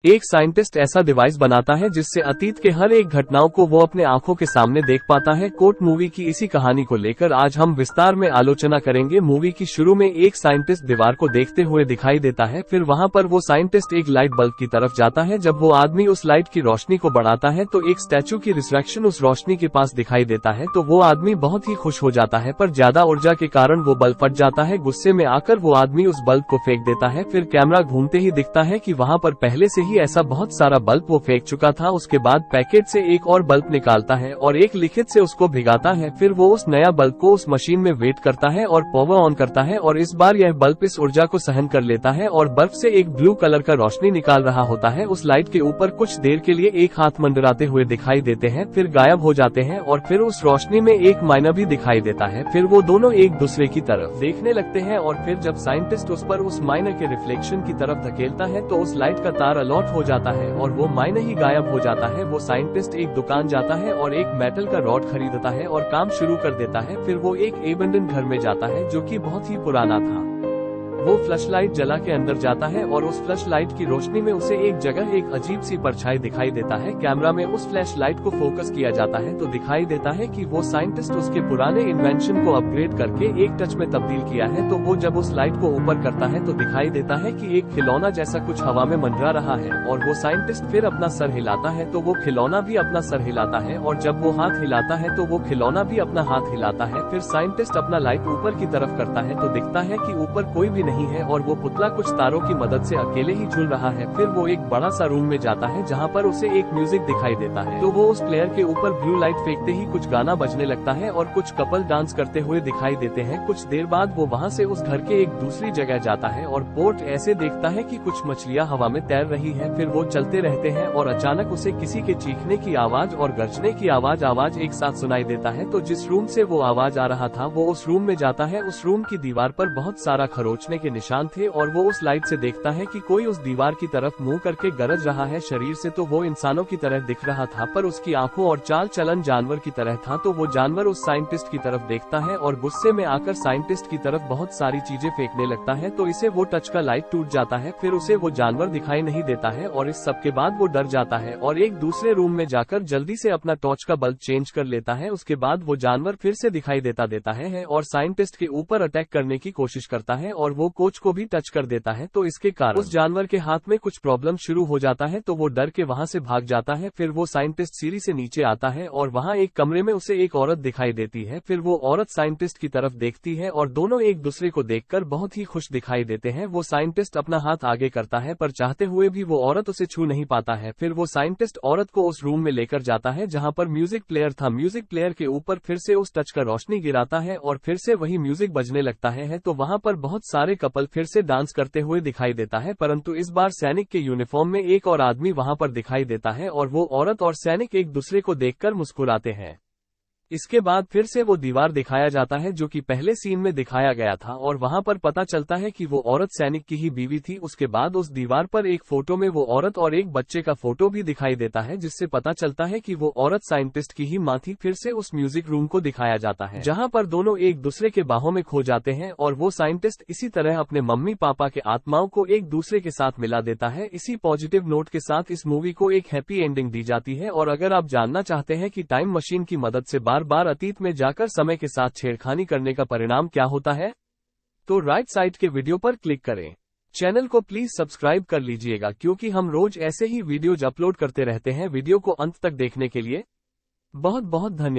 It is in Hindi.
एक साइंटिस्ट ऐसा डिवाइस बनाता है जिससे अतीत के हर एक घटनाओं को वो अपने आंखों के सामने देख पाता है। कोर्ट मूवी की इसी कहानी को लेकर आज हम विस्तार में आलोचना करेंगे। मूवी की शुरू में एक साइंटिस्ट दीवार को देखते हुए दिखाई देता है, फिर वहां पर वो साइंटिस्ट एक लाइट बल्ब की तरफ जाता है। जब वो आदमी उस लाइट की रोशनी को बढ़ाता है तो एक स्टैचू की रिफ्लेक्शन उस रोशनी के पास दिखाई देता है, तो वो आदमी बहुत ही खुश हो जाता है, पर ज्यादा ऊर्जा के कारण वो बल्ब फट जाता है। गुस्से में आकर वो आदमी उस बल्ब को फेंक देता है। फिर कैमरा घूमते ही दिखता है कि वहां पर पहले से ही ऐसा बहुत सारा बल्ब वो फेंक चुका था। उसके बाद पैकेट से एक और बल्ब निकालता है और एक लिक्विड से उसको भिगाता है। फिर वो उस नया बल्ब को उस मशीन में वेट करता है और पावर ऑन करता है और इस बार यह बल्ब इस ऊर्जा को सहन कर लेता है और बल्ब से एक ब्लू कलर का रोशनी निकाल रहा होता है। उस लाइट के ऊपर कुछ देर के लिए एक हाथ मंडराते हुए दिखाई देते हैं, फिर गायब हो जाते हैं और फिर उस रोशनी में एक माइना भी दिखाई देता है। फिर वो दोनों एक दूसरे की तरफ देखने लगते हैं और फिर जब साइंटिस्ट उस पर उस माइना के रिफ्लेक्शन की तरफ धकेलता है तो उस लाइट का तार अलॉट हो जाता है और वो माइना ही गायब हो जाता है। वो साइंटिस्ट एक दुकान जाता है और एक मेटल का रॉड खरीदता है और काम शुरू कर देता है। फिर वो एक एबंडन घर में जाता है जो कि बहुत ही पुराना था। वो फ्लैश लाइट जला के अंदर जाता है और उस फ्लैश लाइट की रोशनी में उसे एक जगह एक अजीब सी परछाई दिखाई देता है। कैमरा में उस फ्लैश लाइट को फोकस किया जाता है तो दिखाई देता है कि वो साइंटिस्ट उसके पुराने इन्वेंशन को अपग्रेड करके एक टच में तब्दील किया है। तो वो जब उस लाइट को ऊपर करता है तो दिखाई देता है कि एक खिलौना जैसा कुछ हवा में मंडरा रहा है और वो साइंटिस्ट फिर अपना सर हिलाता है तो वो खिलौना भी अपना सर हिलाता है और जब वो हाथ हिलाता है तो वो खिलौना भी अपना हाथ हिलाता है। फिर साइंटिस्ट अपना लाइट ऊपर की तरफ करता है तो दिखता है कि ऊपर कोई भी नहीं है और वो पुतला कुछ तारों की मदद से अकेले ही झूल रहा है। फिर वो एक बड़ा सा रूम में जाता है जहाँ पर उसे एक म्यूजिक दिखाई देता है, तो वो उस प्लेयर के ऊपर ब्लू लाइट फेंकते ही कुछ गाना बजने लगता है और कुछ कपल डांस करते हुए दिखाई देते हैं। कुछ देर बाद वो वहाँ से उस घर के एक दूसरी जगह जाता है और पोर्ट ऐसे देखता है कि कुछ मछलियाँ हवा में तैर रही है। फिर वो चलते रहते हैं और अचानक उसे किसी के चीखने की आवाज और गरजने की आवाज एक साथ सुनाई देता है। तो जिस रूम से वो आवाज आ रहा था वो उस रूम में जाता है। उस रूम की दीवार पर बहुत सारा खरोचने के निशान थे और वो उस लाइट से देखता है कि कोई उस दीवार की तरफ मुंह करके गरज रहा है। शरीर से तो वो इंसानों की तरह दिख रहा था पर उसकी आंखों और चाल चलन जानवर की तरह था। तो वो जानवर उस साइंटिस्ट की तरफ देखता है और गुस्से में आकर साइंटिस्ट की तरफ बहुत सारी चीजें फेंकने लगता है, तो इसे वो टच का लाइट टूट जाता है। फिर उसे वो जानवर दिखाई नहीं देता है और इस सब के बाद वो डर जाता है और एक दूसरे रूम में जाकर जल्दी से अपना टॉर्च का बल्ब चेंज कर लेता है। उसके बाद वो जानवर फिर से दिखाई देता है और साइंटिस्ट के ऊपर अटैक करने की कोशिश करता है और वो कोच को भी टच कर देता है। तो इसके कारण उस जानवर के हाथ में कुछ प्रॉब्लम शुरू हो जाता है तो वो डर के वहां से भाग जाता है। फिर वो साइंटिस्ट सीढ़ी से नीचे आता है और वहां एक कमरे में उसे एक औरत दिखाई देती है। फिर वो औरत साइंटिस्ट की तरफ देखती है और दोनों एक दूसरे को देखकर बहुत ही खुश दिखाई देते हैं। वो साइंटिस्ट अपना हाथ आगे करता है पर चाहते हुए भी वो औरत उसे छू नहीं पाता है। फिर वो साइंटिस्ट औरत को उस रूम में लेकर जाता है जहां पर म्यूजिक प्लेयर था। म्यूजिक प्लेयर के ऊपर फिर से उस टच का रोशनी गिराता है और फिर से वही म्यूजिक बजने लगता है। तो वहां पर बहुत सारे कपल फिर से डांस करते हुए दिखाई देता है, परंतु इस बार सैनिक के यूनिफॉर्म में एक और आदमी वहां पर दिखाई देता है और वो औरत और सैनिक एक दूसरे को देखकर मुस्कुराते हैं। इसके बाद फिर से वो दीवार दिखाया जाता है जो कि पहले सीन में दिखाया गया था और वहां पर पता चलता है कि वो औरत सैनिक की ही बीवी थी। उसके बाद उस दीवार पर एक फोटो में वो औरत और एक बच्चे का फोटो भी दिखाई देता है जिससे पता चलता है कि वो औरत साइंटिस्ट की ही मां थी। फिर से उस म्यूजिक रूम को दिखाया जाता है जहां पर दोनों एक दूसरे के बाहों में खो जाते हैं और वो साइंटिस्ट इसी तरह अपने मम्मी पापा के आत्माओं को एक दूसरे के साथ मिला देता है। इसी पॉजिटिव नोट के साथ इस मूवी को एक हैप्पी एंडिंग दी जाती है। और अगर आप जानना चाहते हैं कि टाइम मशीन की मदद से बार बार अतीत में जाकर समय के साथ छेड़खानी करने का परिणाम क्या होता है, तो राइट साइड के वीडियो पर क्लिक करें। चैनल को प्लीज सब्सक्राइब कर लीजिएगा क्योंकि हम रोज ऐसे ही वीडियोज अपलोड करते रहते हैं। वीडियो को अंत तक देखने के लिए बहुत बहुत धन्यवाद।